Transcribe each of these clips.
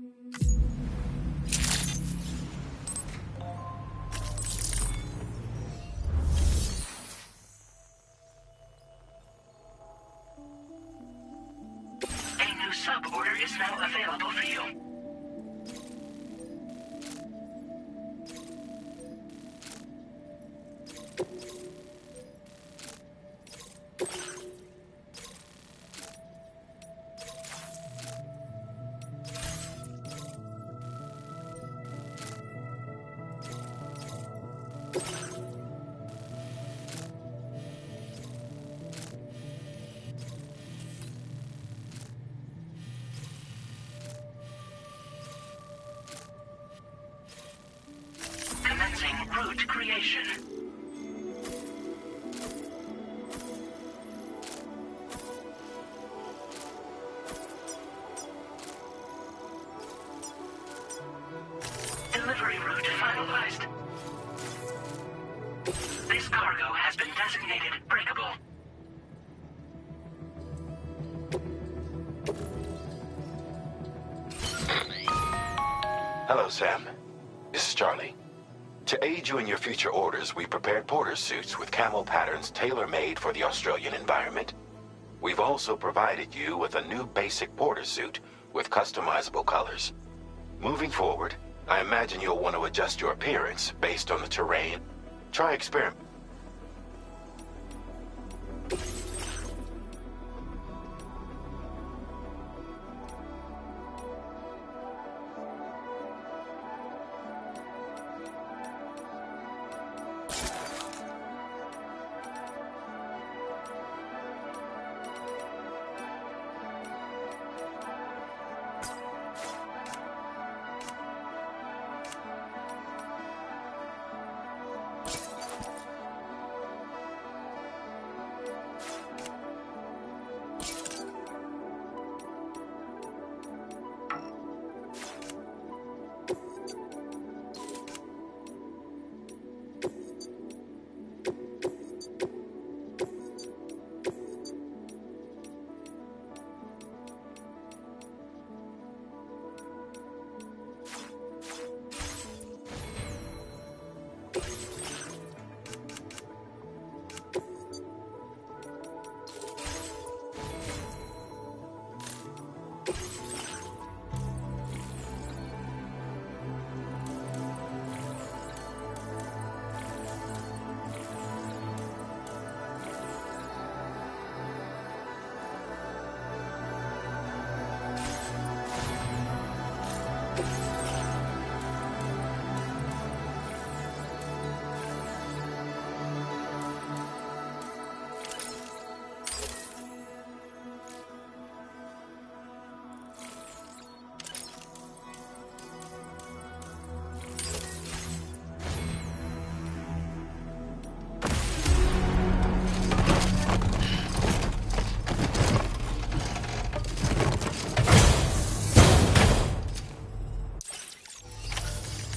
A new sub-order is now available for you. Commencing route creation. Delivery route finalized. This cargo has been designated breakable. Hello, Sam. This is Charlie. To aid you in your future orders, we prepared porter suits with camel patterns tailor-made for the Australian environment. We've also provided you with a new basic porter suit with customizable colors. Moving forward, I imagine you'll want to adjust your appearance based on the terrain. Try experiment.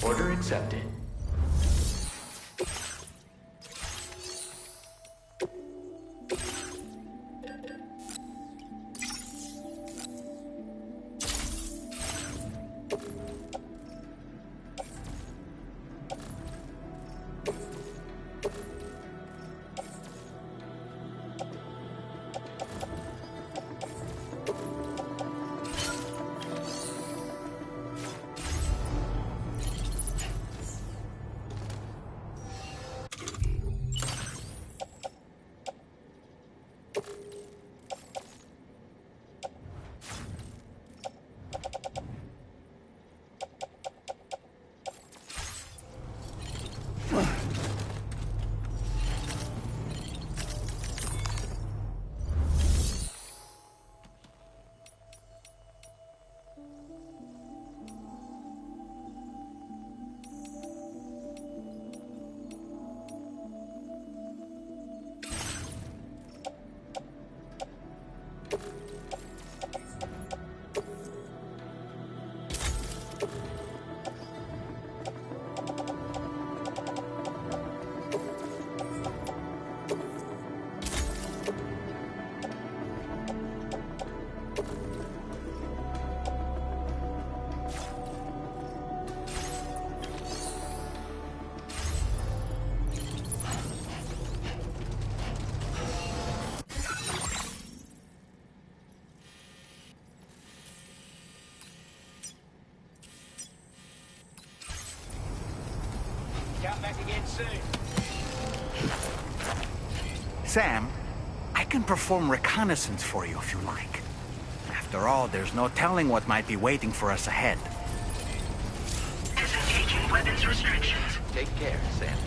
Order accepted. Sam, I can perform reconnaissance for you if you like. After all, there's no telling what might be waiting for us ahead. Disengaging weapons restrictions. Take care, Sam.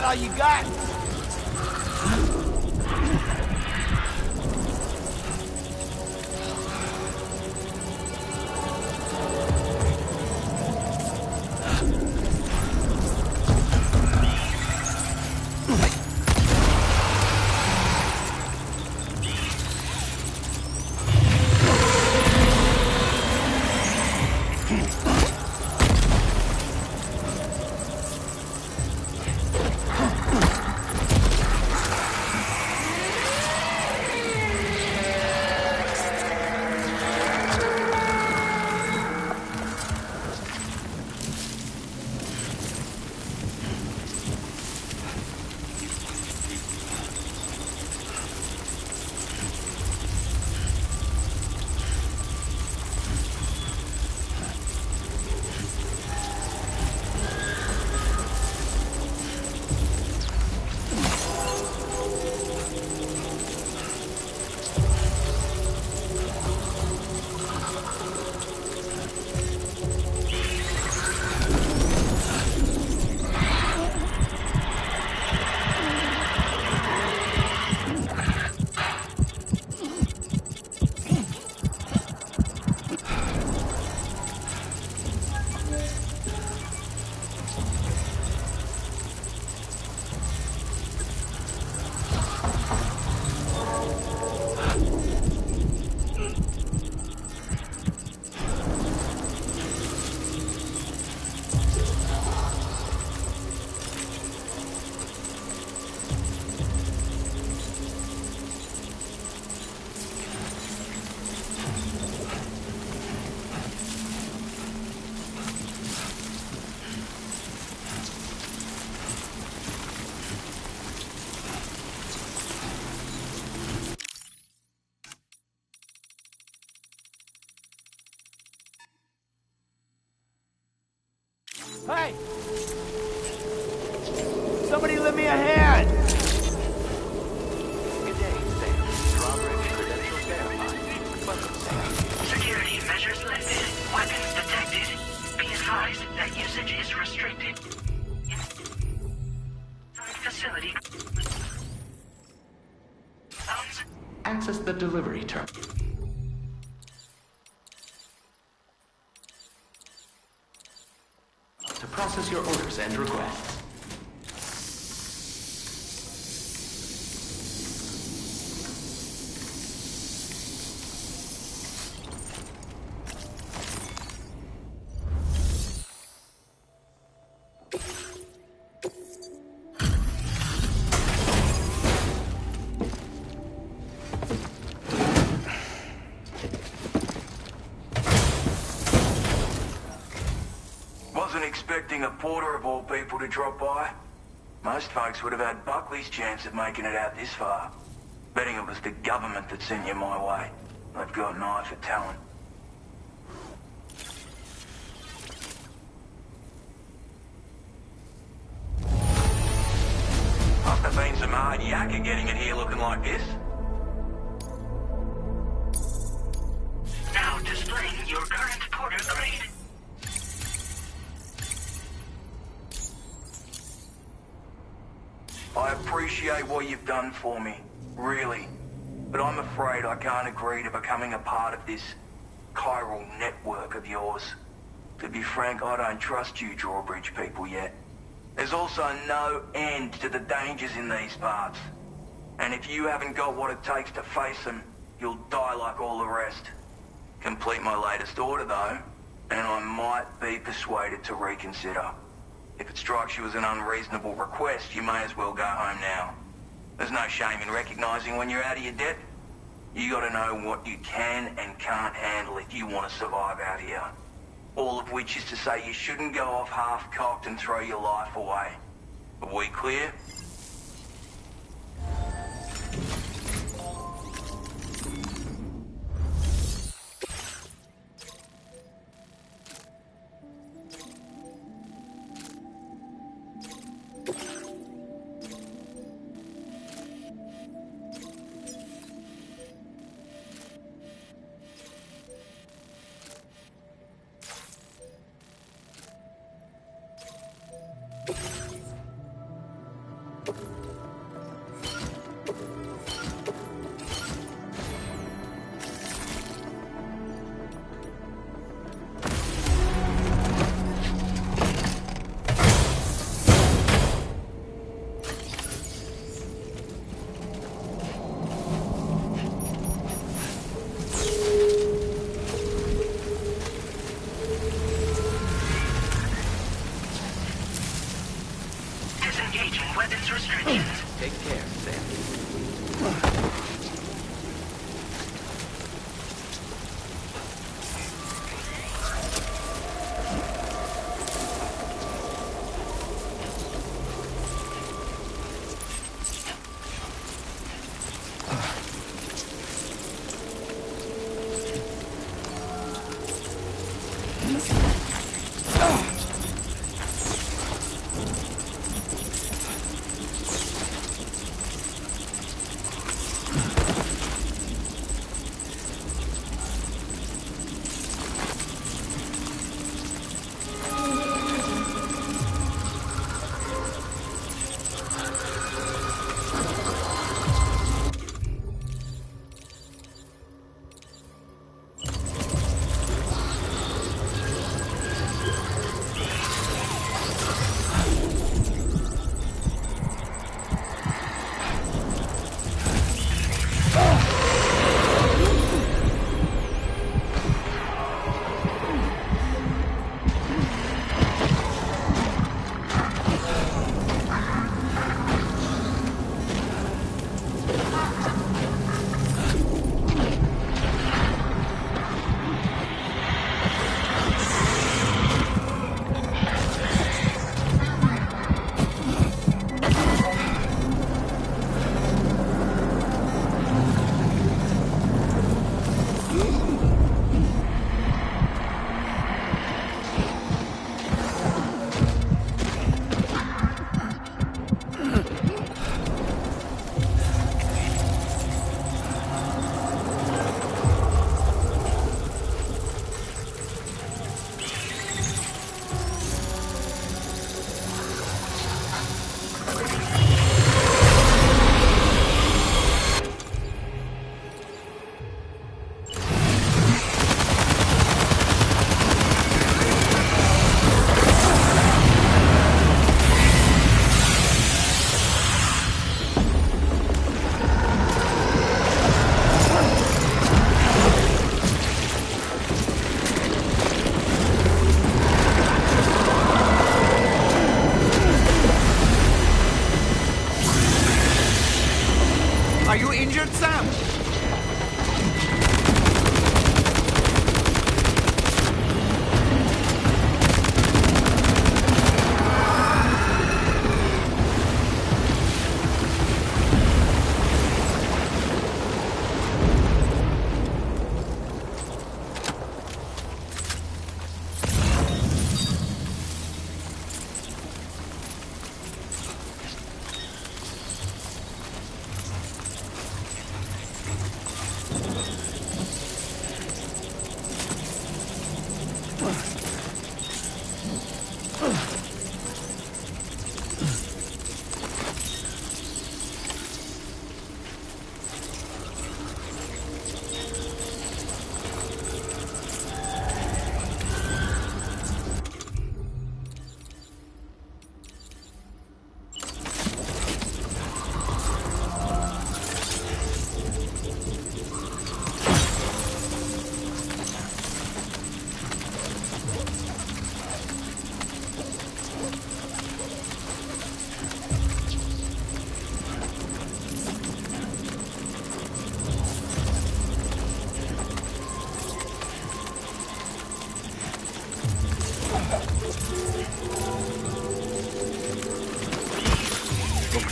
all you got? Hey! Somebody lend me a hand! Good day, Sam. Drawbridge credentials verified. Welcome, Sam. Security measures lifted. Weapons detected. Be advised that usage is restricted. Facility. Access the delivery terminal. To process your orders and requests. Wasn't expecting a porter of all people to drop by. Most folks would have had Buckley's chance of making it out this far. Betting it was the government that sent you my way. They've got an eye for talent. Must have been some hard yakka getting it here looking like this. Now displaying your current porter grade. I appreciate what you've done for me, really. But I'm afraid I can't agree to becoming a part of this chiral network of yours. To be frank, I don't trust you drawbridge people yet. There's also no end to the dangers in these parts. And if you haven't got what it takes to face them, you'll die like all the rest. Complete my latest order though, and I might be persuaded to reconsider. If it strikes you as an unreasonable request, you may as well go home now. There's no shame in recognizing when you're out of your depth. You gotta know what you can and can't handle if you want to survive out here. All of which is to say you shouldn't go off half-cocked and throw your life away. Are we clear? Take care, Sam. Are you injured, Sam?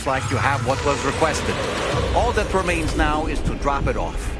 Looks like you have what was requested. All that remains now is to drop it off.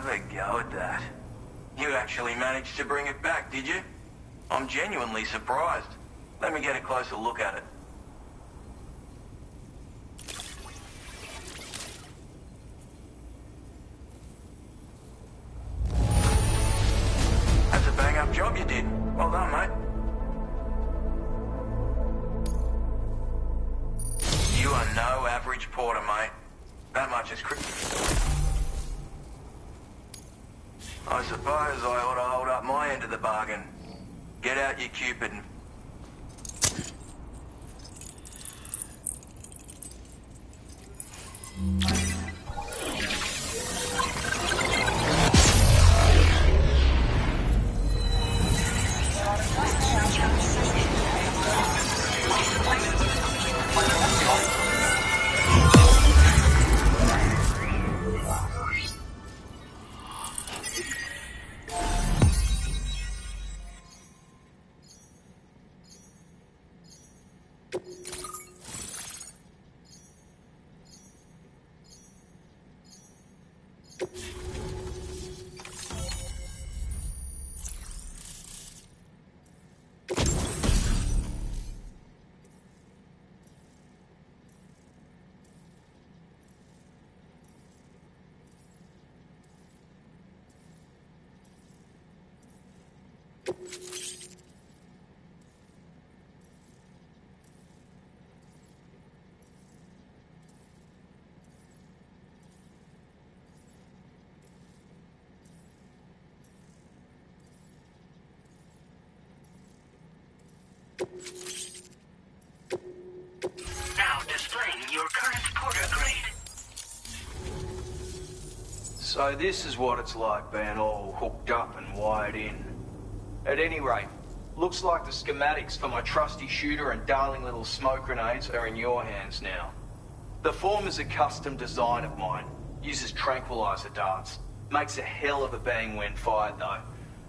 Have a go at that. You actually managed to bring it back, did you? I'm genuinely surprised. Let me get a closer look at it. That's a bang-up job you did. Well done, mate. You are no average porter, mate. That much is I suppose I ought to hold up my end of the bargain. Get out your Cupid and... Now displaying your current porter grade. So this is what it's like being all hooked up and wired in. At any rate, looks like the schematics for my trusty shooter and darling little smoke grenades are in your hands now. The form is a custom design of mine. Uses tranquilizer darts. Makes a hell of a bang when fired though.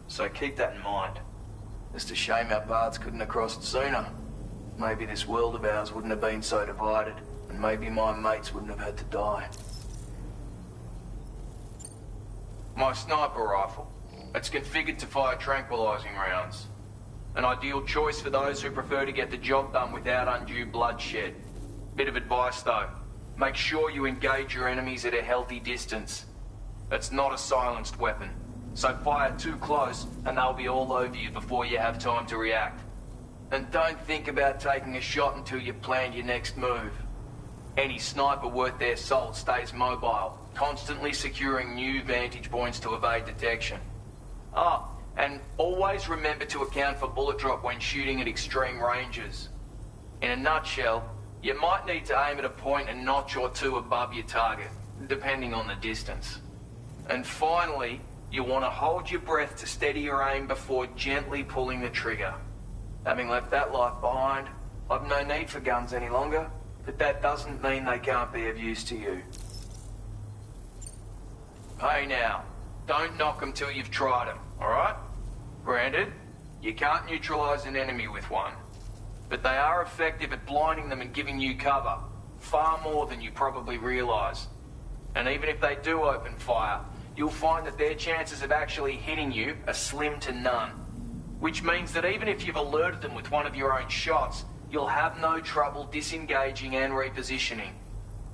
So keep that in mind. Just a shame our paths couldn't have crossed sooner. Maybe this world of ours wouldn't have been so divided, and maybe my mates wouldn't have had to die. My sniper rifle. It's configured to fire tranquilizing rounds. An ideal choice for those who prefer to get the job done without undue bloodshed. Bit of advice though. Make sure you engage your enemies at a healthy distance. It's not a silenced weapon, so fire too close and they'll be all over you before you have time to react. And don't think about taking a shot until you've planned your next move. Any sniper worth their salt stays mobile, constantly securing new vantage points to evade detection. Ah, and always remember to account for bullet drop when shooting at extreme ranges. In a nutshell, you might need to aim at a point a notch or two above your target, depending on the distance. And finally, you want to hold your breath to steady your aim before gently pulling the trigger. Having left that life behind, I've no need for guns any longer, but that doesn't mean they can't be of use to you. Hey now, don't knock them till you've tried them, alright? Granted, you can't neutralize an enemy with one, but they are effective at blinding them and giving you cover, far more than you probably realize. And even if they do open fire, you'll find that their chances of actually hitting you are slim to none. Which means that even if you've alerted them with one of your own shots, you'll have no trouble disengaging and repositioning.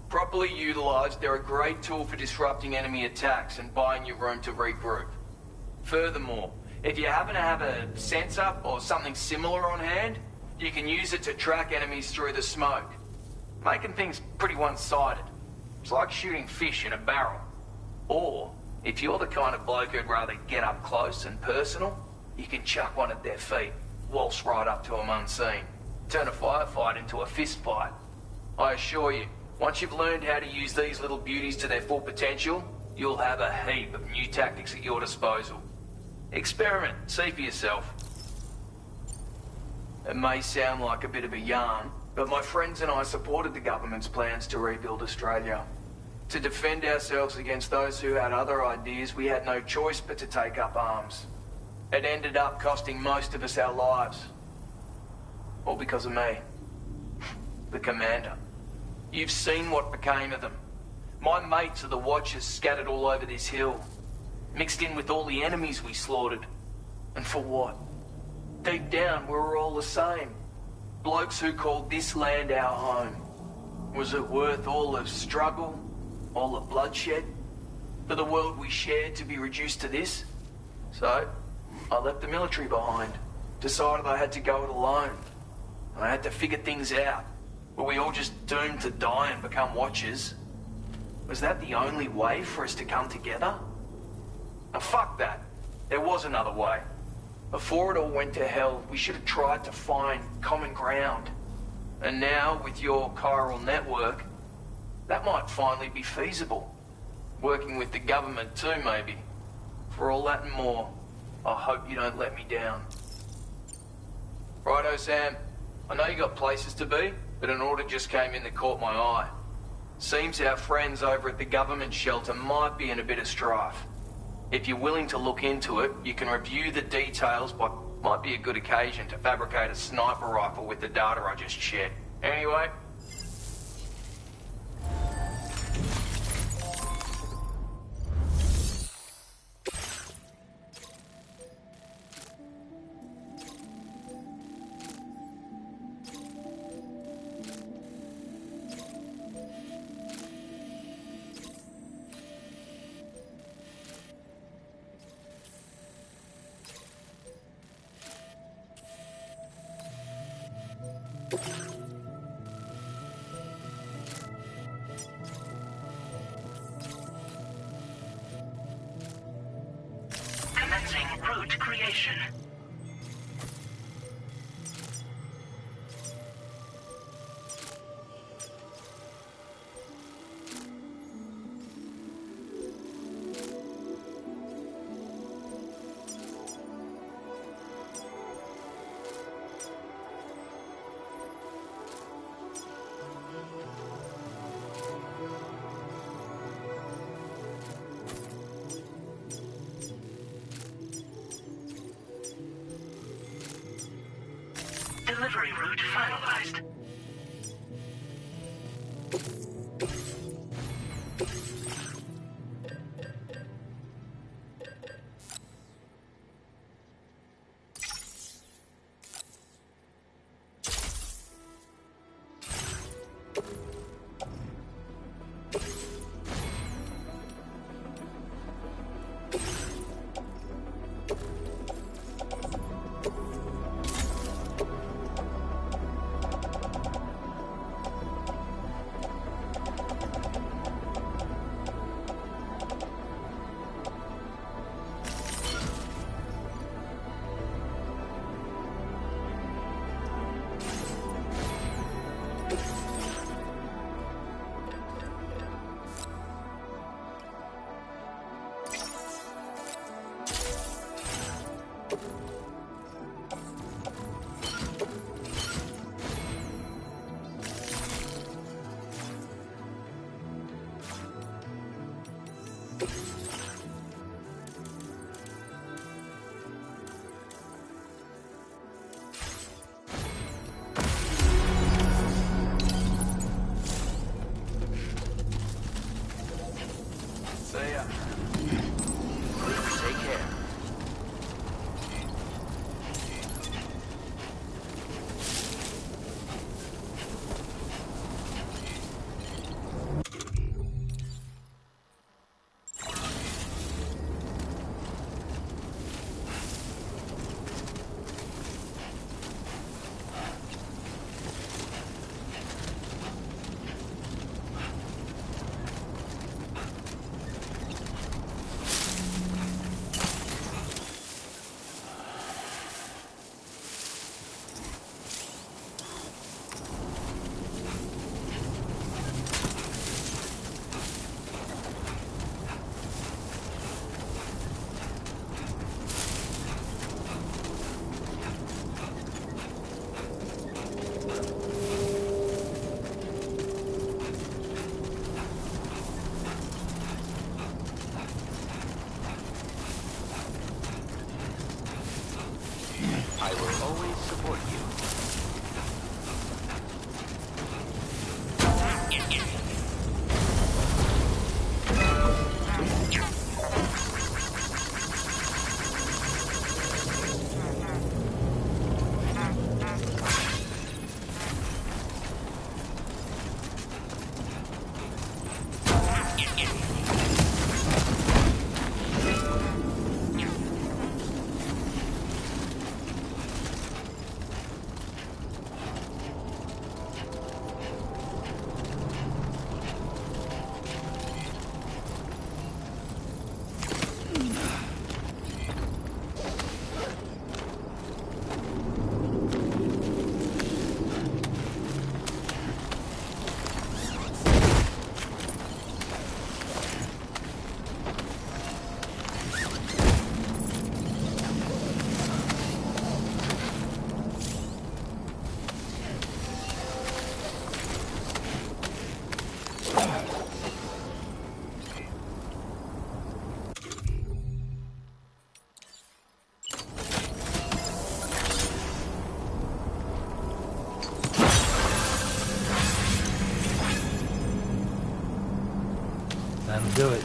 Properly utilized, they're a great tool for disrupting enemy attacks and buying you room to regroup. Furthermore, if you happen to have a sensor or something similar on hand, you can use it to track enemies through the smoke, making things pretty one-sided. It's like shooting fish in a barrel. Or, if you're the kind of bloke who'd rather get up close and personal, you can chuck one at their feet, waltz right up to them unseen, turn a firefight into a fist fight. I assure you, once you've learned how to use these little beauties to their full potential, you'll have a heap of new tactics at your disposal. Experiment, see for yourself. It may sound like a bit of a yarn, but my friends and I supported the government's plans to rebuild Australia. To defend ourselves against those who had other ideas, we had no choice but to take up arms. It ended up costing most of us our lives. All because of me. The commander. You've seen what became of them. My mates are the watchers scattered all over this hill. mixed in with all the enemies we slaughtered. And for what? Deep down, we were all the same. Blokes who called this land our home. Was it worth all the struggle, all the bloodshed, for the world we shared to be reduced to this? So, I left the military behind. Decided I had to go it alone. And I had to figure things out. Were we all just doomed to die and become watchers? Was that the only way for us to come together? Now fuck that. There was another way. Before it all went to hell, we should have tried to find common ground. And now, with your chiral network, that might finally be feasible. Working with the government too, maybe. For all that and more, I hope you don't let me down. Righto, Sam. I know you got places to be, but an order just came in that caught my eye. Seems our friends over at the government shelter might be in a bit of strife. If you're willing to look into it, you can review the details, but might be a good occasion to fabricate a sniper rifle with the data I just shared. Anyway, commencing route creation. Delivery route finalized. See ya. Please take care. I will always support you. That'll do it.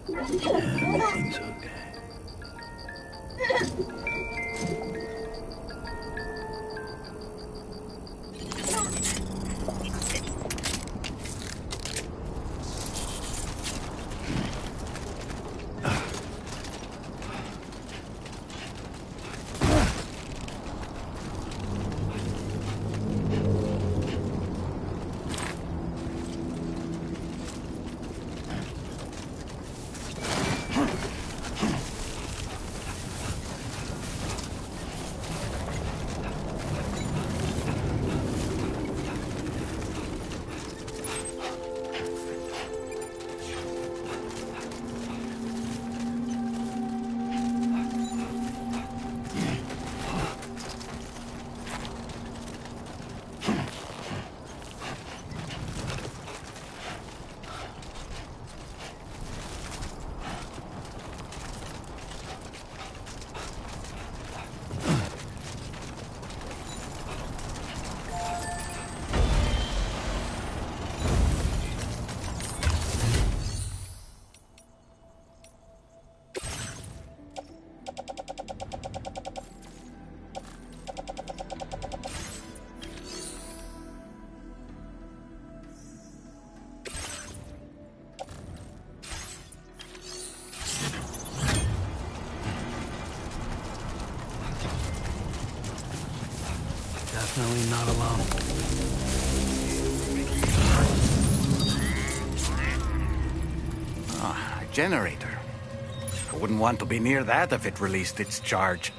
Everything's okay. Definitely not alone. Ah, a generator. I wouldn't want to be near that if it released its charge.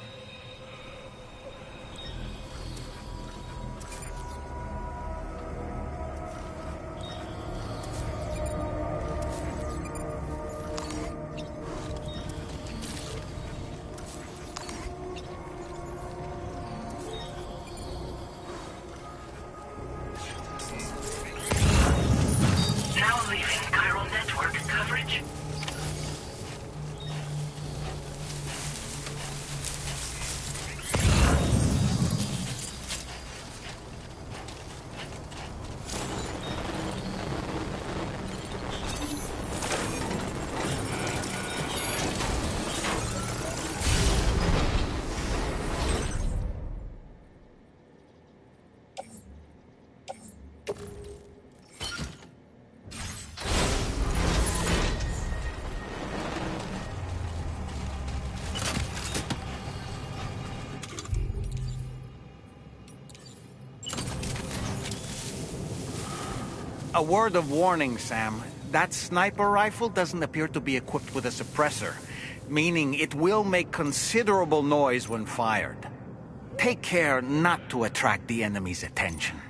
Now leaving chiral network coverage. A word of warning, Sam. That sniper rifle doesn't appear to be equipped with a suppressor, meaning it will make considerable noise when fired. Take care not to attract the enemy's attention.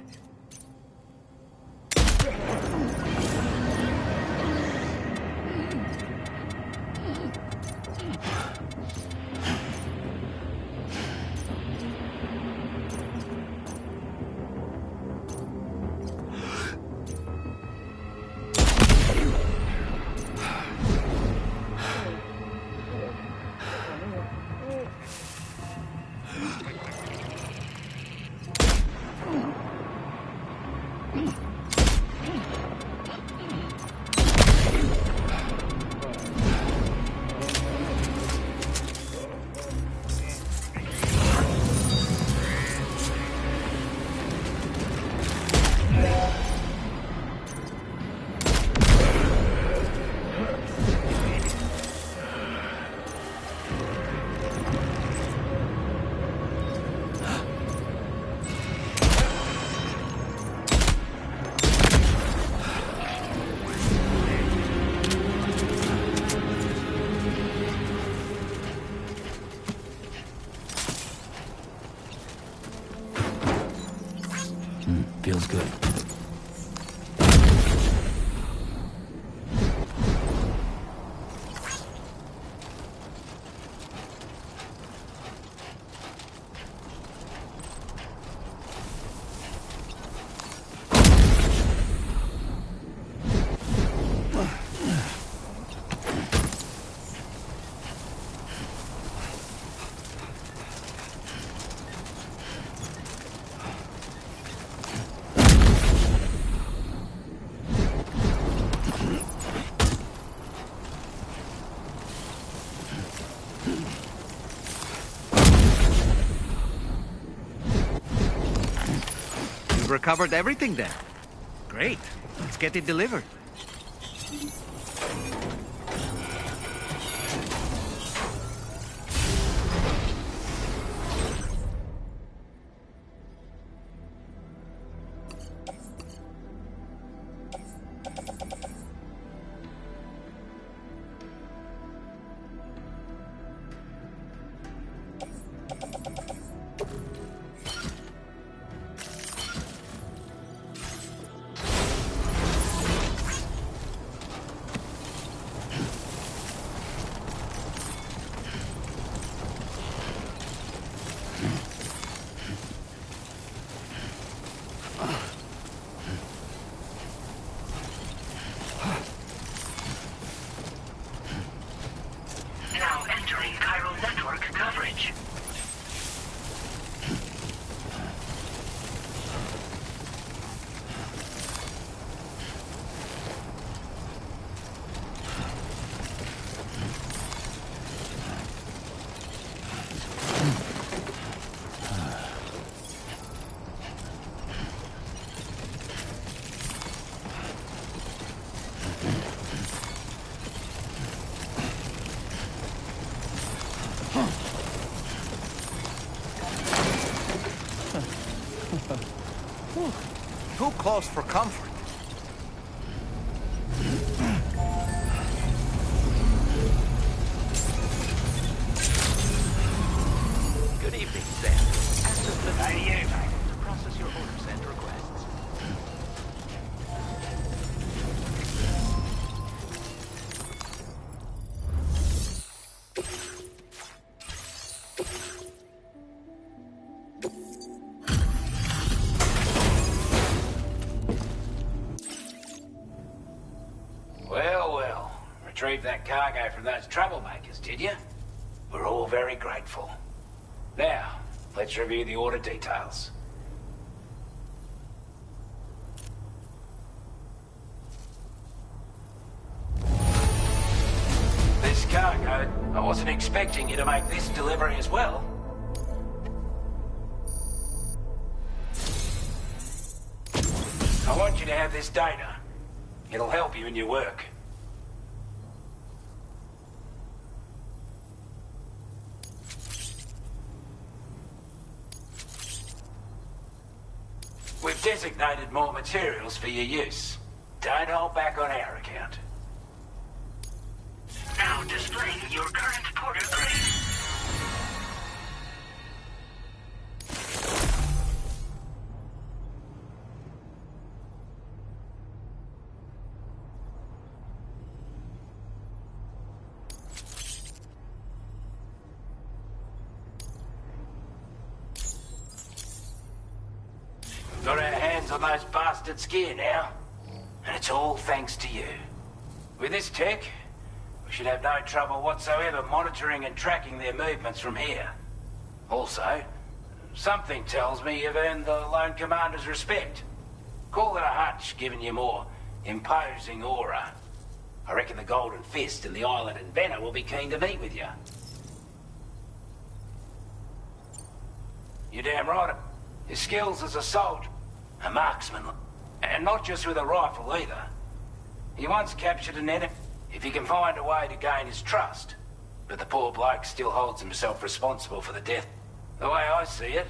Feels good. You've recovered everything then. Great. Let's get it delivered. Now entering chiral network coverage. Too close for comfort. Good evening, Sam. Access the to process your orders and requests. Well, well. Retrieved that cargo from those troublemakers, did you? We're all very grateful. Now, let's review the order details. This cargo, I wasn't expecting you to make this delivery as well. I want you to have this data. It'll help you in your work. We've designated more materials for your use. Don't hold back on our account. Now displaying your current porter grade. Got our hands on those bastards' gear now. And it's all thanks to you. With this tech, we should have no trouble whatsoever monitoring and tracking their movements from here. Also, something tells me you've earned the Lone Commander's respect. Call it a hunch, giving you more imposing aura. I reckon the Golden Fist and the Island Inventor will be keen to meet with you. You're damn right. His skills as a soldier, a marksman, and not just with a rifle either. He once captured an enemy if he can find a way to gain his trust. But the poor bloke still holds himself responsible for the death. The way I see it,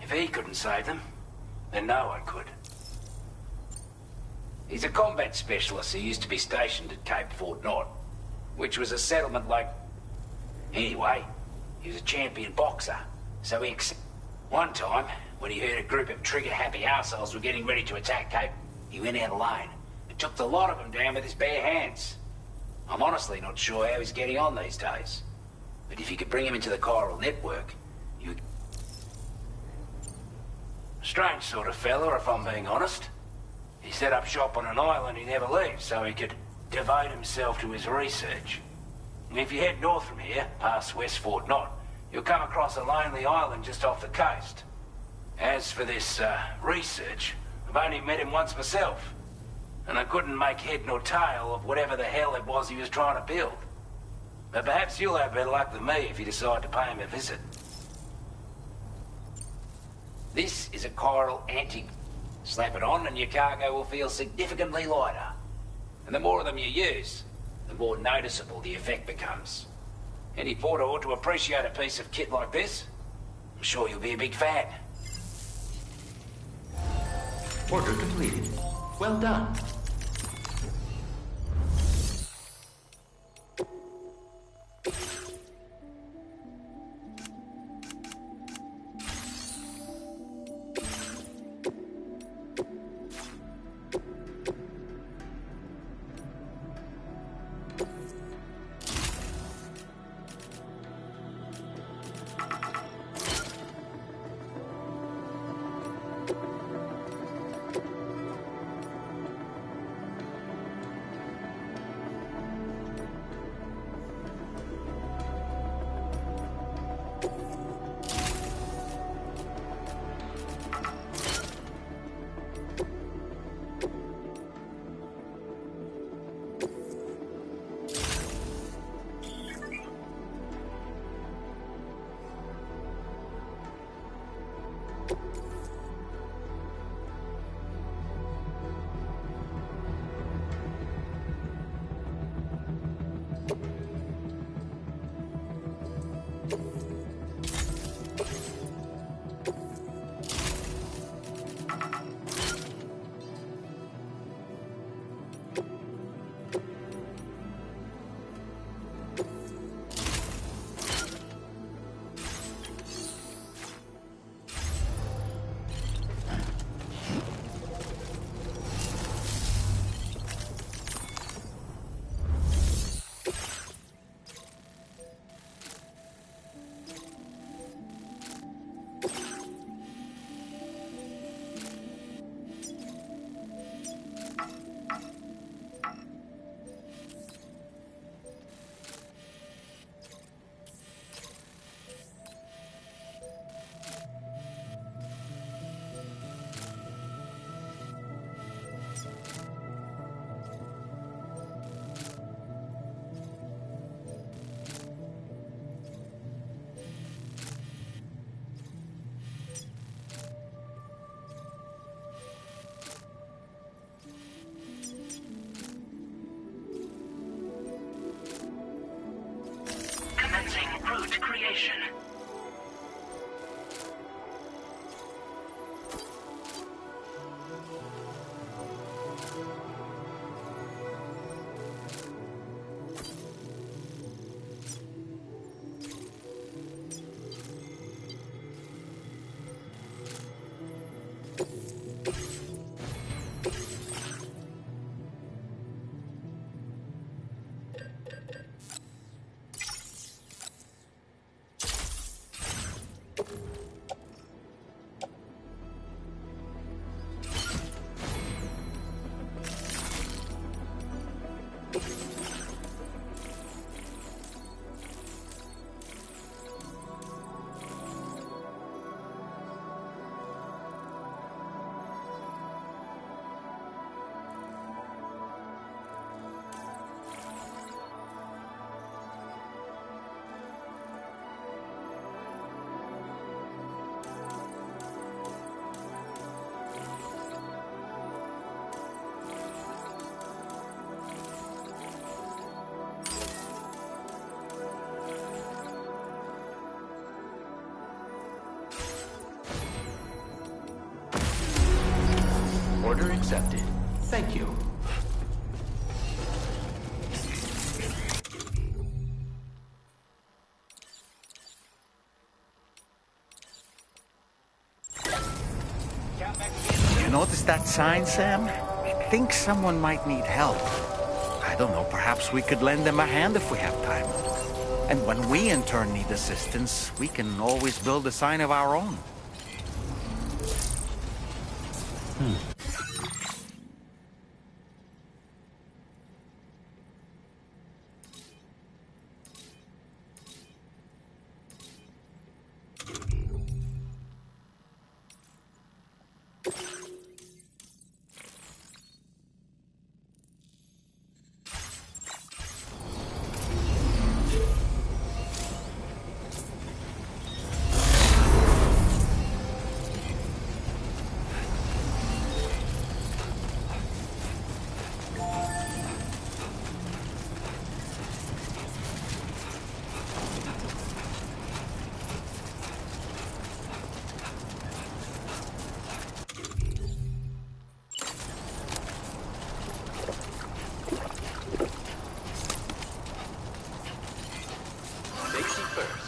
if he couldn't save them, then no one could. He's a combat specialist who used to be stationed at Cape Fort Knott, which was a settlement like... Anyway, he was a champion boxer, so he One time, when he heard a group of trigger-happy arseholes were getting ready to attack Cape, he went out alone and took the lot of them down with his bare hands. I'm honestly not sure how he's getting on these days. But if you could bring him into the chiral network, you... Strange sort of fella, if I'm being honest. He set up shop on an island he never leaves so he could devote himself to his research. If you head north from here, past West Fort Knot, you'll come across a lonely island just off the coast. As for this, research, I've only met him once myself, and I couldn't make head nor tail of whatever the hell it was he was trying to build. But perhaps you'll have better luck than me if you decide to pay him a visit. This is a chiral anti... Slap it on and your cargo will feel significantly lighter. And the more of them you use, the more noticeable the effect becomes. Any porter ought to appreciate a piece of kit like this. I'm sure you'll be a big fan. Order completed. Well done. Route creation. Order accepted. Thank you. You notice that sign, Sam? I think someone might need help. I don't know, perhaps we could lend them a hand if we have time. And when we in turn need assistance, we can always build a sign of our own. Safety first.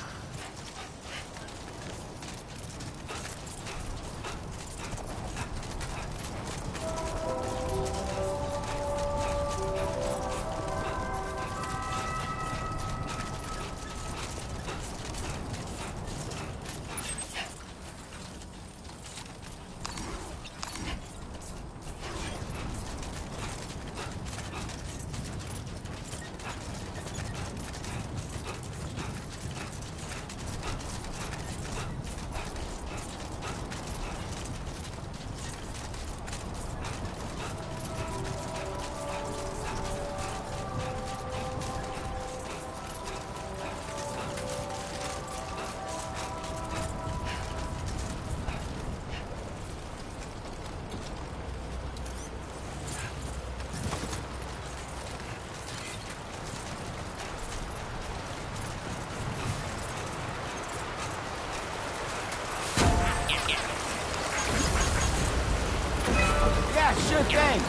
Yeah, sure thing.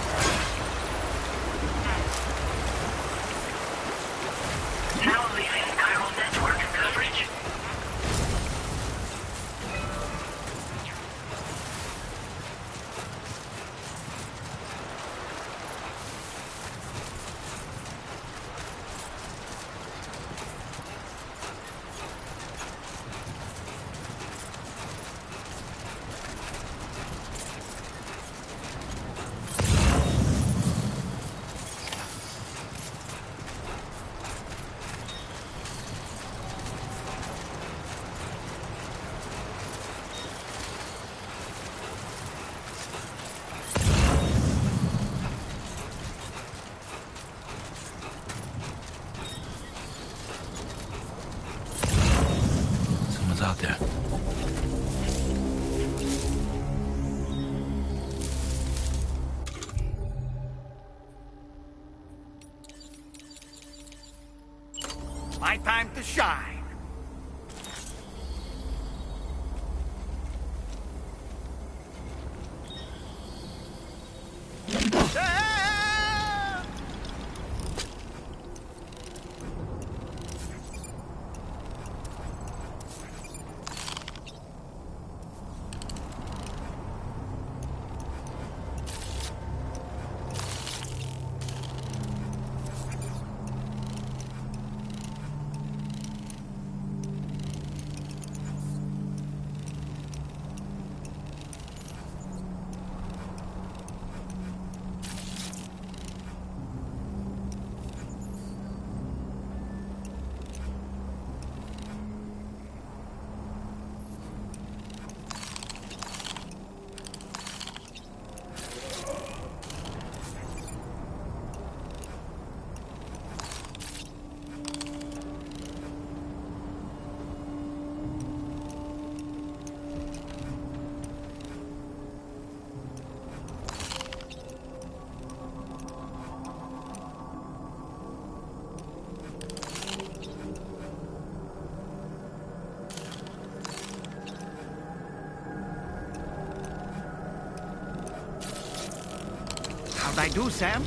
Now leaving chiral network coverage. Someone's out there. My time to shine. How'd I do, Sam?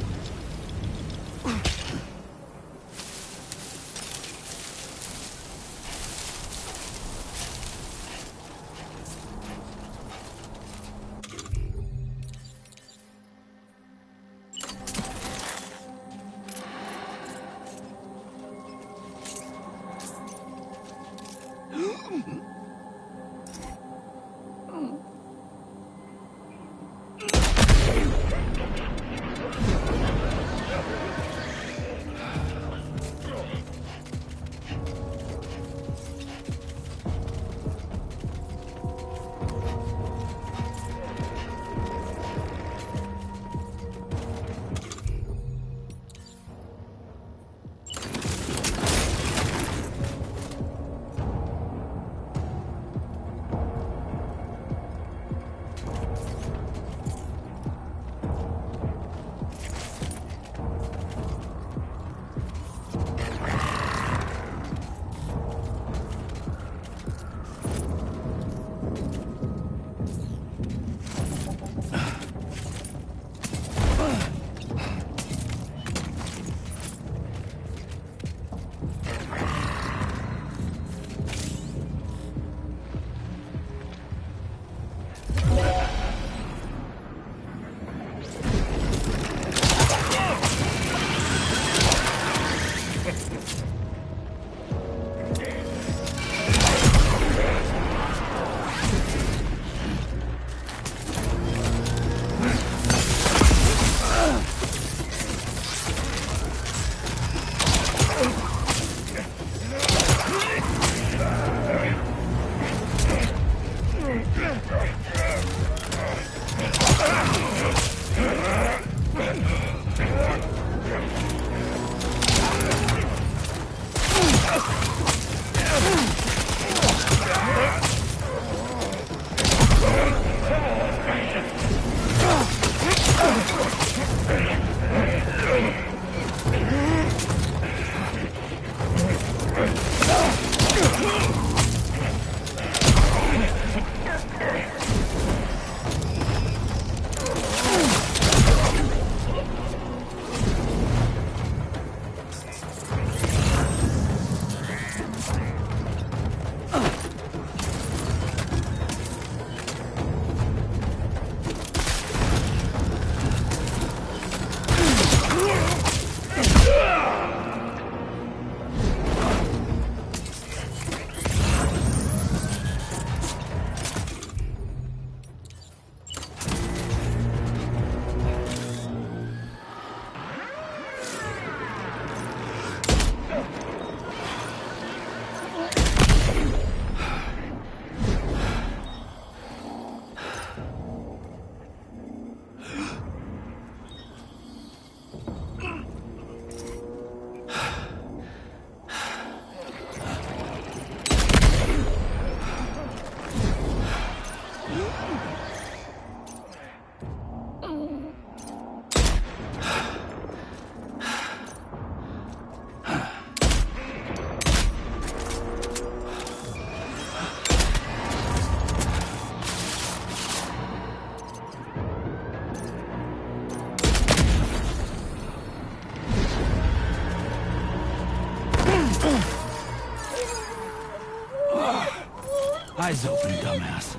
Eyes open, dumbass.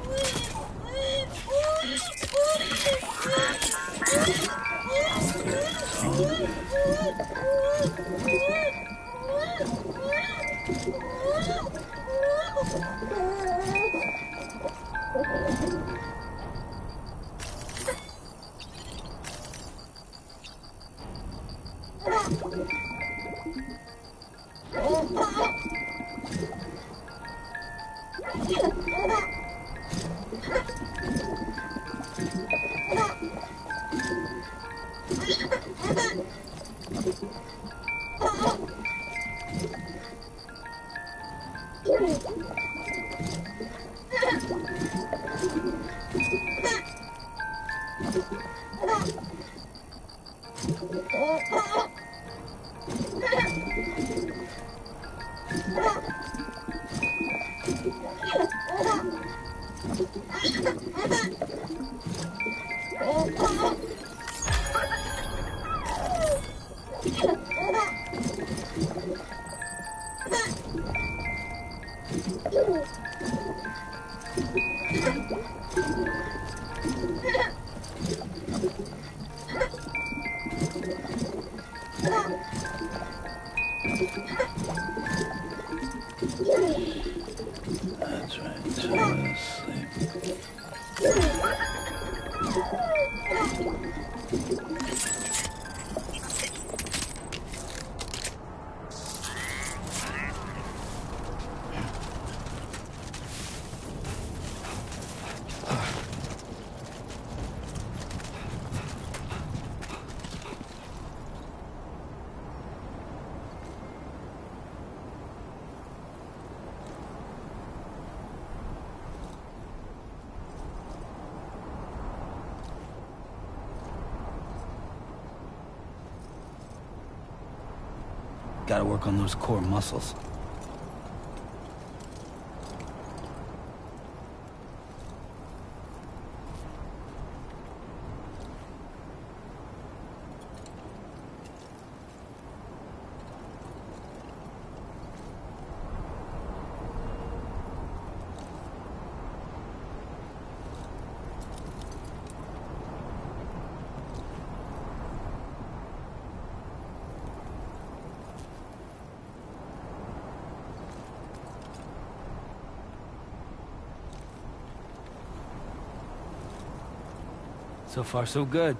That's right, just sleep. Gotta work on those core muscles. So far, so good.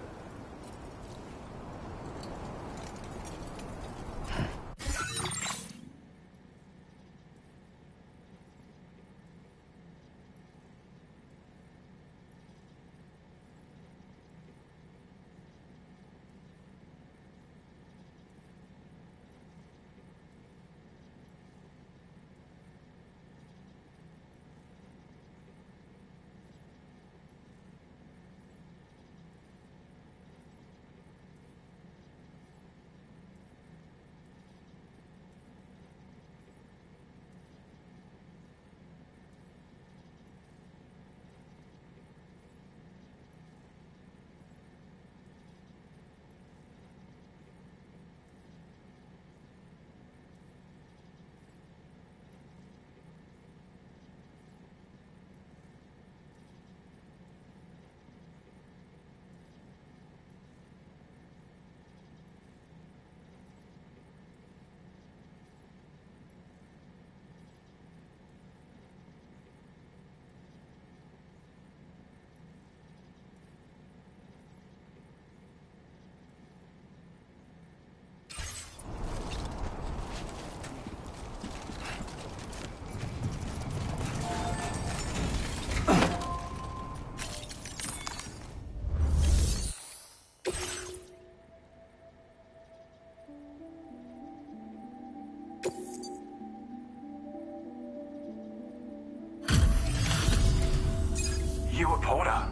You a porter?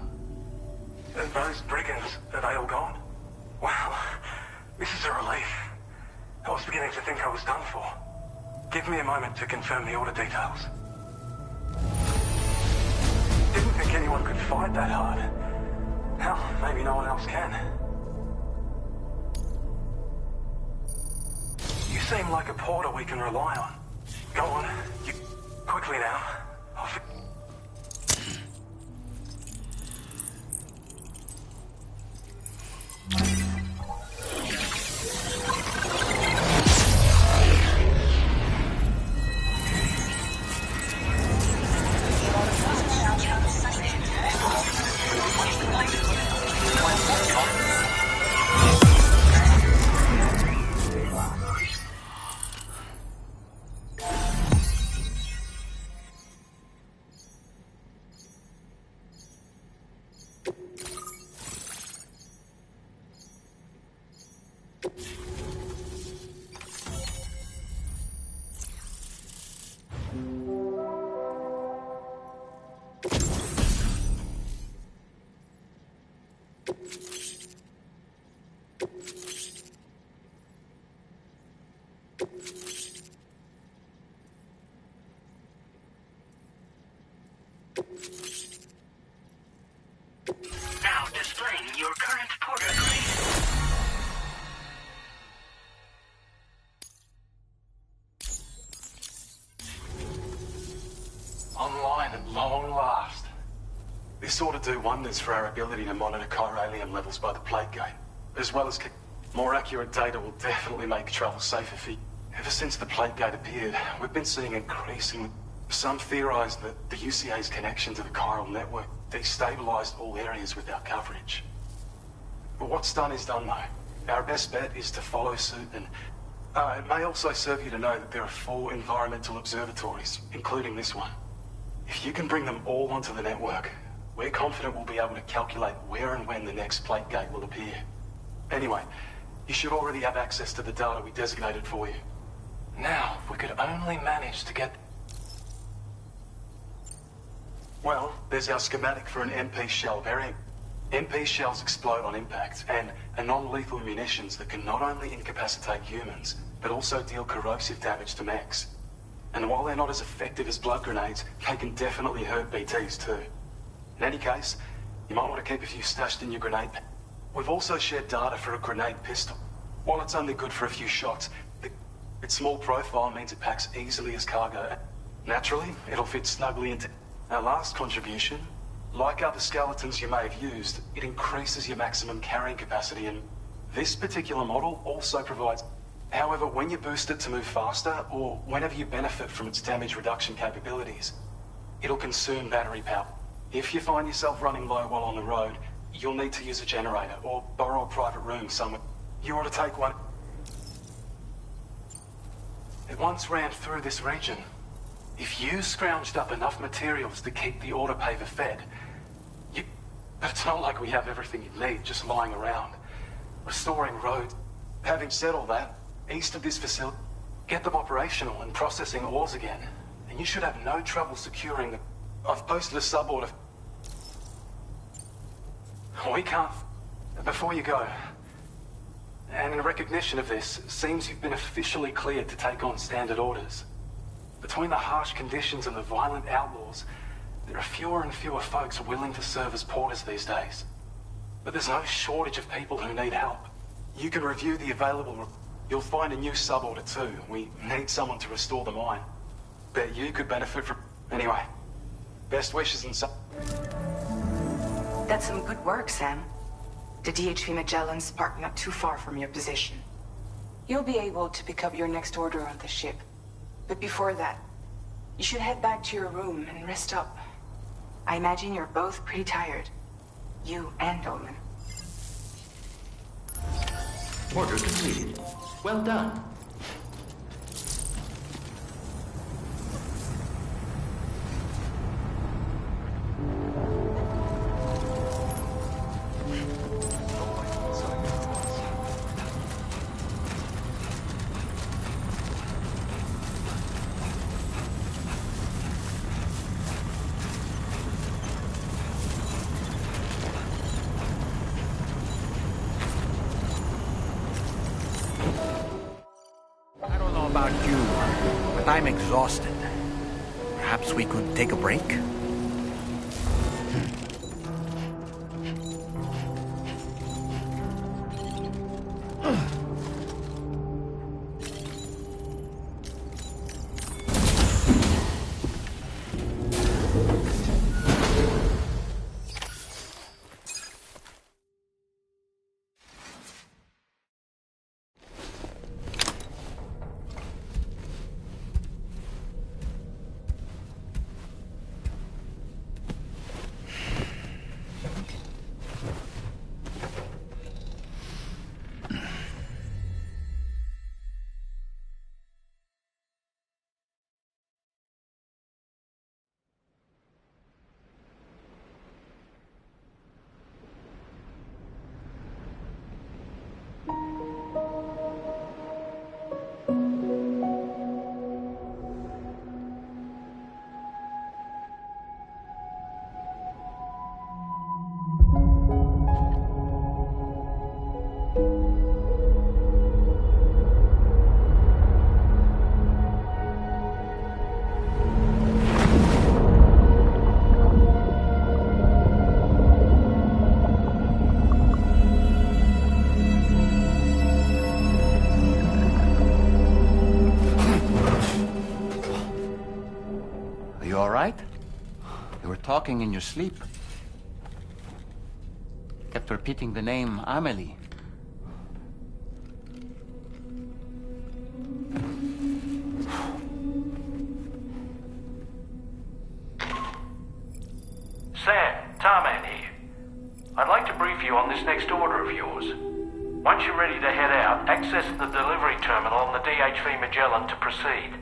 Those brigands, are they all gone? Wow, this is a relief. I was beginning to think I was done for. Give me a moment to confirm the order details. Didn't think anyone could fight that hard. Hell, maybe no one else can. You seem like a porter we can rely on. Go on, you... quickly now. Now displaying your current porter grade. Online at long last. This ought to do wonders for our ability to monitor chiralium levels by the plate gate, as well as more accurate data will definitely make travel safer for you. Ever since the plate gate appeared, we've been seeing increasingly... Some theorize that the UCA's connection to the chiral network destabilized all areas with our coverage. But what's done is done, though. Our best bet is to follow suit, and it may also serve you to know that there are 4 environmental observatories, including this one. If you can bring them all onto the network, we're confident we'll be able to calculate where and when the next plate gate will appear. Anyway, you should already have access to the data we designated for you. Now, if we could only manage to get... Well, there's our schematic for an MP shell variant. MP shells explode on impact, and are non-lethal munitions that can not only incapacitate humans, but also deal corrosive damage to mechs. And while they're not as effective as blood grenades, they can definitely hurt BTs too. In any case, you might want to keep a few stashed in your grenade pack. We've also shared data for a grenade pistol. While it's only good for a few shots, its small profile means it packs easily as cargo. Naturally, it'll fit snugly into... Our last contribution, like other skeletons you may have used, it increases your maximum carrying capacity, and this particular model also provides... However, when you boost it to move faster, or whenever you benefit from its damage reduction capabilities, it'll consume battery power. If you find yourself running low while on the road, you'll need to use a generator, or borrow a private room somewhere. You ought to take one. It once ran through this region. If you scrounged up enough materials to keep the autopaver fed, but it's not like we have everything you need just lying around. Restoring roads. Having said all that, east of this facility, get them operational and processing ores again, and you should have no trouble securing the... I've posted a sub-order. We can't... Before you go, and in recognition of this, it seems you've been officially cleared to take on standard orders. Between the harsh conditions and the violent outlaws, there are fewer and fewer folks willing to serve as porters these days. But there's no shortage of people who need help. You can review the available... You'll find a new sub-order too. We need someone to restore the mine. Bet you could benefit from... Anyway, best wishes and so... That's some good work, Sam. The DHV Magellan's parked not too far from your position. You'll be able to pick up your next order on the ship. But before that, you should head back to your room and rest up. I imagine you're both pretty tired. You and Dolman. Order completed. Well done. I'm exhausted. Perhaps we could take a break? You all right? You were talking in your sleep. Kept repeating the name Amelie. Sam, Tarman here. I'd like to brief you on this next order of yours. Once you're ready to head out, access the delivery terminal on the DHV Magellan to proceed.